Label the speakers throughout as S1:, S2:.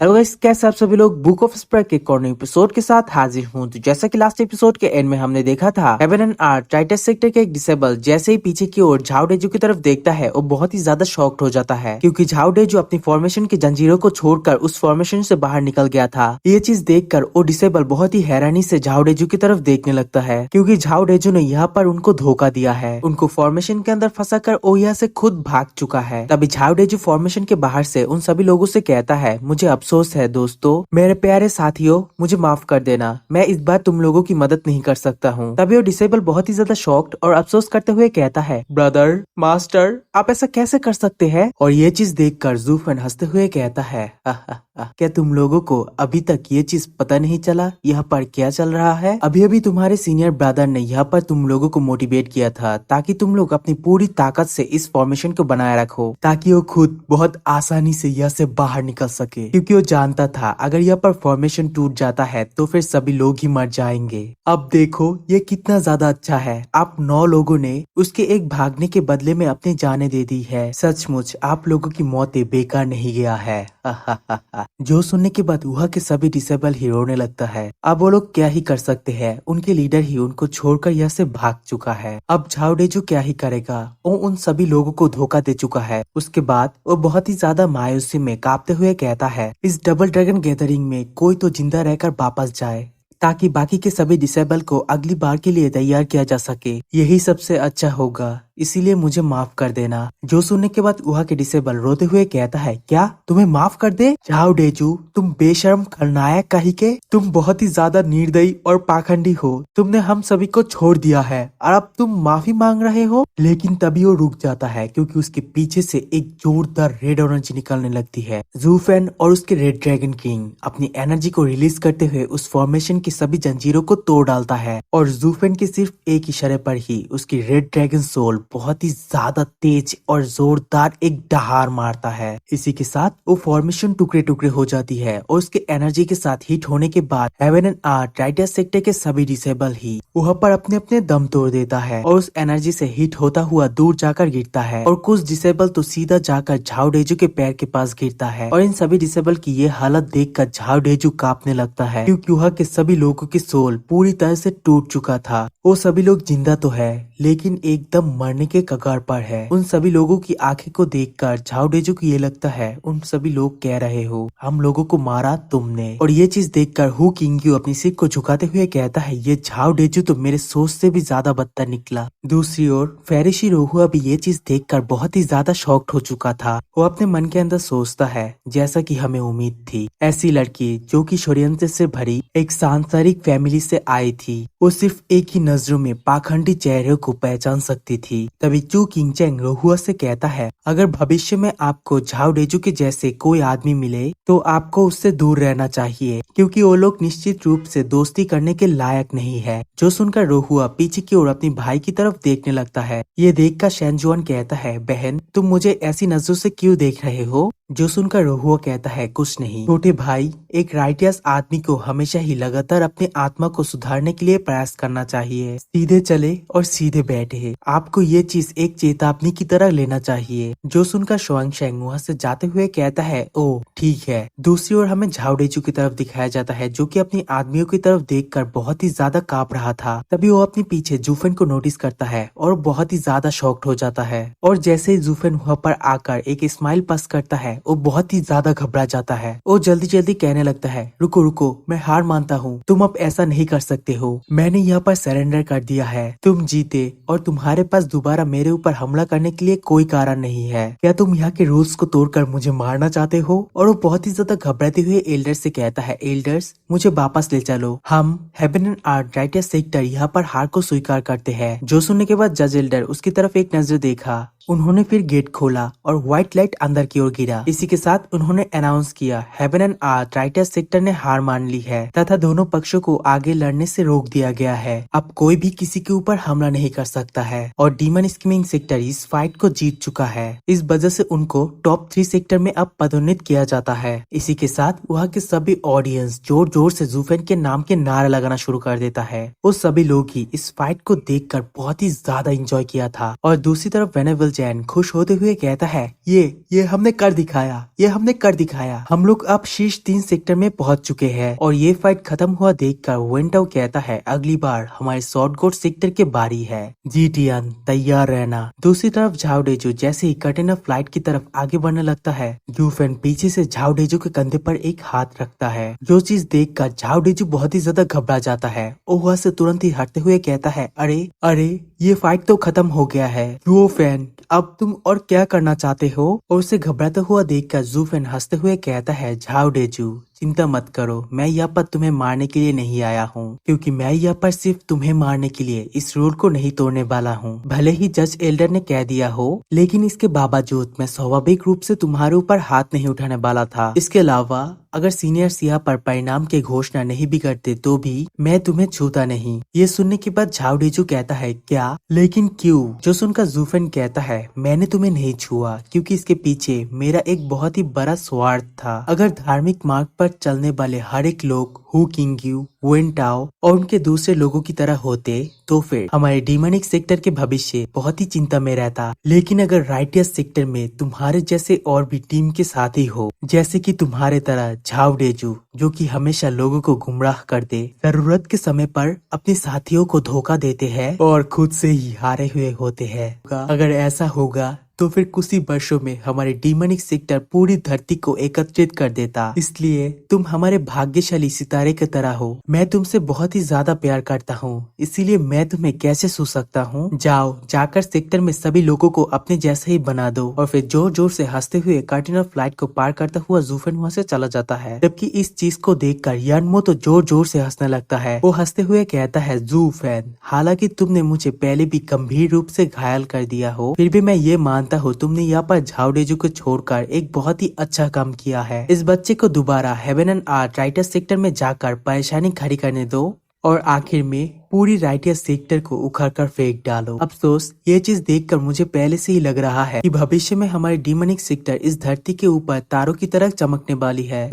S1: Hello guys, कैसे आप सभी लोग। बुक ऑफ स्प्रे के कॉर्नर एपिसोड के साथ हाजिर हूँ। तो जैसा कि लास्ट एपिसोड के एंड में हमने देखा था, हेवन एंड आर्थ टाइटस सेक्टर के एक डिसेबल जैसे ही पीछे की ओर झाओ डेजू की तरफ देखता है वो बहुत ही ज्यादा शॉक्ड हो जाता है, क्योंकि झाओ डेजू अपनी फॉर्मेशन की जंजीरों को छोड़कर उस फॉर्मेशन से बाहर निकल गया था। ये चीज देखकर वो डिसेबल बहुत ही हैरानी से झाओ डेजू की तरफ देखने लगता है, क्योंकि झाओ डेजू ने यहाँ पर उनको धोखा दिया है। उनको फॉर्मेशन के अंदर फंसाकर वो यहाँ से खुद भाग चुका है। तभी झाओ डेजू फॉर्मेशन के बाहर से उन सभी लोगों से कहता है, मुझे अफसोस है दोस्तों, मेरे प्यारे साथियों, मुझे माफ कर देना, मैं इस बार तुम लोगों की मदद नहीं कर सकता हूँ। तभी वो डिसेबल बहुत ही ज्यादा शॉक्ड और अफसोस करते हुए कहता है, ब्रदर, मास्टर, आप ऐसा कैसे कर सकते हैं। और ये चीज देखकर ज़ूफ़ेन हंसते हुए कहता है, क्या तुम लोगों को अभी तक ये चीज पता नहीं चला यहाँ पर क्या चल रहा है। अभी अभी तुम्हारे सीनियर ब्रदर ने यहाँ पर तुम लोगों को मोटिवेट किया था ताकि तुम लोग अपनी पूरी ताकत से इस फॉर्मेशन को बनाए रखो, ताकि वो खुद बहुत आसानी से यहाँ से बाहर निकल सके, क्योंकि वो जानता था अगर यहाँ पर फॉर्मेशन टूट जाता है तो फिर सभी लोग ही मर जाएंगे। अब देखो ये कितना ज्यादा अच्छा है, आप 9 लोगों ने उसके एक भागने के बदले में अपनी जाने दे दी है। सचमुच आप लोगों की मौतें बेकार नहीं गया है। जो सुनने के बाद वहाँ के सभी डिसेबल ही रोने लगता है। अब वो लोग क्या ही कर सकते हैं, उनके लीडर ही उनको छोड़कर यहाँ से भाग चुका है। अब झाओ डेजू क्या ही करेगा, वो उन सभी लोगों को धोखा दे चुका है। उसके बाद वो बहुत ही ज्यादा मायूसी में कांपते हुए कहता है, इस डबल ड्रैगन गैदरिंग में कोई तो जिंदा रहकर वापस जाए, ताकि बाकी के सभी डिसेबल को अगली बार के लिए तैयार किया जा सके। यही सबसे अच्छा होगा, इसीलिए मुझे माफ कर देना। जो सुनने के बाद वहाँ के डिसेबल रोते हुए कहता है, क्या तुम्हें माफ कर दे। झाओ डेजू, तुम बेशर्म खलनायक कहीं के, तुम बहुत ही ज्यादा निर्दयी और पाखंडी हो। तुमने हम सभी को छोड़ दिया है और अब तुम माफी मांग रहे हो। लेकिन तभी वो रुक जाता है, क्योंकि उसके पीछे से एक जोरदार रेड एनर्जी निकलने लगती है। ज़ूफ़ेन और उसके रेड ड्रैगन किंग अपनी एनर्जी को रिलीज करते हुए उस फॉर्मेशन की सभी जंजीरों को तोड़ डालता है, और ज़ूफ़ेन के सिर्फ एक इशारे पर ही उसकी रेड ड्रैगन सोल बहुत ही ज्यादा तेज और जोरदार एक दहाड़ मारता है। इसी के साथ वो फॉर्मेशन टुकड़े टुकड़े हो जाती है, और उसके एनर्जी के साथ हिट होने के बाद हेवन एंड आर्थ टाइटस सेक्टर के सभी डिसेबल ही वहाँ पर अपने अपने दम तोड़ देता है, और उस एनर्जी से हिट होता हुआ दूर जाकर गिरता है। और कुछ डिसेबल तो सीधा जाकर झाओ डेजू के पैर के पास गिरता है, और इन सभी डिसेबल की ये हालत देखकर झाओ डेजू कांपने लगता है, क्योंकि वहाँ के सभी लोगों की सोल पूरी तरह से टूट चुका था। वो सभी लोग जिंदा तो है लेकिन एकदम मरने के कगार पर है। उन सभी लोगों की आंखें को देखकर झाओ डेजू को ये लगता है उन सभी लोग कह रहे हो, हम लोगों को मारा तुमने। और ये चीज देखकर हु किंग्यू अपनी सिर को झुकाते हुए कहता है, ये झाओ डेजू तो मेरे सोच से भी ज्यादा बदतर निकला। दूसरी ओर फेरिशी रोहुआ भी ये चीज देखकर बहुत ही ज्यादा शॉक्ड हो चुका था। वो अपने मन के अंदर सोचता है, जैसा कि हमें उम्मीद थी, ऐसी लड़की जो कि षड्यंत्र से भरी एक सांसारिक फैमिली से आई थी, वो सिर्फ एक ही नजरों में पाखंडी चेहरे को पहचान सकती थी। तभी चू किंगचेंग रोहुआ से कहता है, अगर भविष्य में आपको झाओ डेजू के जैसे कोई आदमी मिले तो आपको उससे दूर रहना चाहिए, क्योंकि वो लोग निश्चित रूप से दोस्ती करने के लायक नहीं है। जो सुनकर रोहुआ पीछे की ओर अपनी भाई की तरफ देखने लगता है। ये देखकर शेनजुआन कहता है, बहन तुम मुझे ऐसी नजरों से क्यों देख रहे हो। जो सुनकर रोहुआ कहता है, कुछ नहीं छोटे भाई, एक राइटियस आदमी को हमेशा ही लगातार अपनी आत्मा को सुधारने के लिए प्रयास करना चाहिए। सीधे चले और सीधे बैठे, आपको ये चीज एक चेतावनी की तरह लेना चाहिए। जो सुनकर शुआंगशेंग वहाँ से जाते हुए कहता है, ओ ठीक है। दूसरी ओर हमें झाओ डेजू की तरफ दिखाया जाता है, जो कि अपनी आदमियों की तरफ देखकर बहुत ही ज्यादा कांप रहा था। तभी वो अपने पीछे ज़ूफ़ेन को नोटिस करता है और बहुत ही ज्यादा शॉक्ड हो जाता है। और जैसे ही ज़ूफ़ेन वहाँ पर आकर एक स्माइल पास करता है, वो बहुत ही ज्यादा घबरा जाता है। वो जल्दी जल्दी कहने लगता है, रुको रुको, मैं हार मानता हूँ, तुम अब ऐसा नहीं कर सकते हो। मैंने यहाँ पर सरेंडर कर दिया है, तुम जीते और तुम्हारे पास दोबारा मेरे ऊपर हमला करने के लिए कोई कारण नहीं है। क्या तुम यहाँ के रूल्स को तोड़कर मुझे मारना चाहते हो। और वो बहुत ही ज्यादा घबराते हुए एल्डर से कहता है, एल्डर्स मुझे वापस ले चलो, हम हेवन एंड आर्थ टाइटस सेक्टर यहाँ पर हार को स्वीकार करते हैं। जो सुनने के बाद जज एल्डर उसकी तरफ एक नजर देखा, उन्होंने फिर गेट खोला और व्हाइट लाइट अंदर की ओर गिरा। इसी के साथ उन्होंने अनाउंस किया, हेवन एंड आर्थ टाइटस सेक्टर ने हार मान ली है तथा दोनों पक्षों को आगे लड़ने से रोक दिया गया है। अब कोई भी किसी के ऊपर हमला नहीं कर सकता है, और डीमन स्कीमिंग सेक्टर इस फाइट को जीत चुका है। इस वजह से उनको टॉप 3 सेक्टर में अब पदोन्नत किया जाता है। इसी के साथ वहाँ के सभी ऑडियंस जोर जोर से ज़ूफ़ेन के नाम के नारे लगाना शुरू कर देता है। वो सभी लोग ही इस फाइट को देखकर बहुत ही ज्यादा एंजॉय किया था। और दूसरी तरफ वेनेबल जैन खुश होते हुए कहता है, ये हमने कर दिखाया, ये हमने कर दिखाया। हम लोग अब शीर्ष 3 सेक्टर में पहुंच चुके हैं और ये फाइट खत्म हुआ देखकर वेंटाओ कहता है, अगली बार हमारे शॉर्ट कोड सेक्टर के बारी है। जी टियान, तैयार रहना। दूसरी तरफ झाओ डेजू जैसे ही कंटेनर फ्लाइट की तरफ आगे बढ़ने लगता है, यूफेन पीछे से झाओ डेजू के कंधे पर एक हाथ रखता है। जो चीज देखकर झाओ डेजू बहुत ही ज्यादा घबरा जाता है और वह से तुरंत ही हटते हुए कहता है, अरे ये फाइट तो खत्म हो गया है। यूफेन, अब तुम और क्या करना चाहते हो? और उसे घबराता हुआ देखकर जूफेन हंसते हुए कहता है, झाओ डेजू चिंता मत करो, मैं यहाँ पर तुम्हें मारने के लिए नहीं आया हूँ, क्योंकि मैं यहाँ पर सिर्फ तुम्हें मारने के लिए इस रूल को नहीं तोड़ने वाला हूँ। भले ही जज एल्डर ने कह दिया हो, लेकिन इसके बावजूद मैं स्वाभाविक रूप से तुम्हारे ऊपर हाथ नहीं उठाने वाला था। इसके अलावा अगर सीनियर सिया पर परिणाम की घोषणा नहीं भी करते तो भी मैं तुम्हें छूता नहीं। ये सुनने के बाद झाओ डेजू कहता है, क्या? लेकिन क्यों? जो सुनकर जूफेन कहता है, मैंने तुम्हें नहीं छुआ क्योंकि इसके पीछे मेरा एक बहुत ही बड़ा स्वार्थ था। अगर धार्मिक मार्ग पर चलने वाले हर एक लोग हु किंग्यू, वेंटाओ और उनके दूसरे लोगों की तरह होते तो फिर हमारे डीमनिक सेक्टर के भविष्य बहुत ही चिंता में रहता। लेकिन अगर राइटियस सेक्टर में तुम्हारे जैसे और भी टीम के साथी हो, जैसे कि तुम्हारे तरह झाओ डेजू, जो कि हमेशा लोगों को गुमराह करते, जरूरत के समय पर अपने साथियों को धोखा देते हैं और खुद से ही हारे हुए होते हैं, अगर ऐसा होगा तो फिर कुछ ही वर्षों में हमारे डीमनिक सेक्टर पूरी धरती को एकत्रित कर देता। इसलिए तुम हमारे भाग्यशाली सितारे की तरह हो। मैं तुमसे बहुत ही ज्यादा प्यार करता हूँ, इसीलिए मैं तुम्हें कैसे छू सकता हूँ? जाओ, जाकर सेक्टर में सभी लोगों को अपने जैसा ही बना दो। और फिर जोर जोर से हंसते हुए कंटेनर फ्लाइट को पार करता हुआ जूफेन वहाँ से चला जाता है। जबकि इस चीज को देखकर यानमो तो जोर जोर से हंसने लगता है। वो हंसते हुए कहता है, जूफेन, हालांकि तुमने मुझे पहले भी गंभीर रूप से घायल कर दिया हो, फिर भी मैं ये मानता हो तुमने यहाँ पर झाओ डेजू को छोड़कर एक बहुत ही अच्छा काम किया है। इस बच्चे को दोबारा heaven and art writers sector में जाकर परेशानी खड़ी करने दो और आखिर में पूरी राइटियस सेक्टर को उखाड़ कर फेंक डालो। अफसोस, ये चीज देखकर मुझे पहले से ही लग रहा है कि भविष्य में हमारी डीमनिक सेक्टर इस धरती के ऊपर तारों की तरह चमकने वाली है।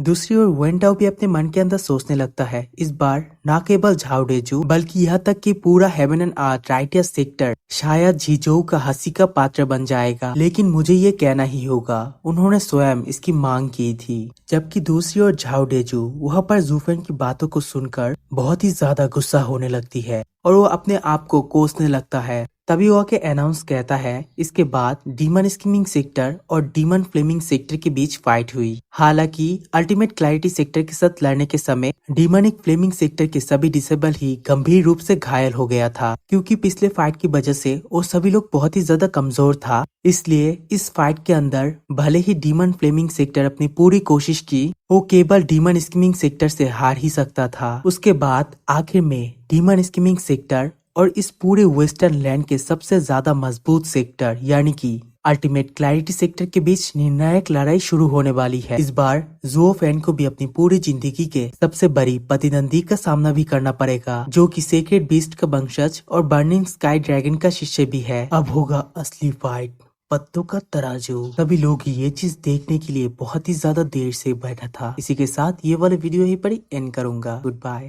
S1: दूसरी ओर वेंटाओ भी अपने मन के अंदर सोचने लगता है, इस बार न केवल झाओ डेजू बल्कि यहाँ तक कि पूरा heaven and art righteous sector शायद झिझोऊ का हंसी का पात्र बन जाएगा। लेकिन मुझे ये कहना ही होगा, उन्होंने स्वयं इसकी मांग की थी। जबकि दूसरी ओर झाओ डेजू वहाँ पर जूफेन की बातों को सुनकर बहुत ही ज्यादा गुस्सा होने लगती है और वो अपने आप को कोसने लगता है। तभी वो के अनाउंस कहता है, इसके बाद डीमन स्कीमिंग सेक्टर और डीमन फ्लेमिंग सेक्टर के बीच फाइट हुई। हालांकि अल्टीमेट क्लैरिटी सेक्टर के साथ लड़ने के समय डीमनिक फ्लेमिंग सेक्टर के सभी डिसेबल ही गंभीर रूप से घायल हो गया था, क्योंकि पिछले फाइट की वजह से वो सभी लोग बहुत ही ज्यादा कमजोर था। इसलिए इस फाइट के अंदर भले ही डीमन फ्लेमिंग सेक्टर अपनी पूरी कोशिश की, वो केवल डीमन स्कीमिंग सेक्टर से हार ही सकता था। उसके बाद आखिर में डीमन स्कीमिंग सेक्टर और इस पूरे वेस्टर्न लैंड के सबसे ज्यादा मजबूत सेक्टर यानी कि अल्टीमेट क्लैरिटी सेक्टर के बीच निर्णायक लड़ाई शुरू होने वाली है। इस बार ज़ुओफेन को भी अपनी पूरी जिंदगी के सबसे बड़ी प्रतिद्वंदी का सामना भी करना पड़ेगा, जो कि सेक्रेड बीस्ट का वंशज और बर्निंग स्काई ड्रैगन का शिष्य भी है। अब होगा असली फाइट, पत्तों का तराजू। सभी लोग ये चीज देखने के लिए बहुत ही ज्यादा देर से बैठा था। इसी के साथ ये वाले वीडियो यहीं पर ही एंड करूंगा। Good bye.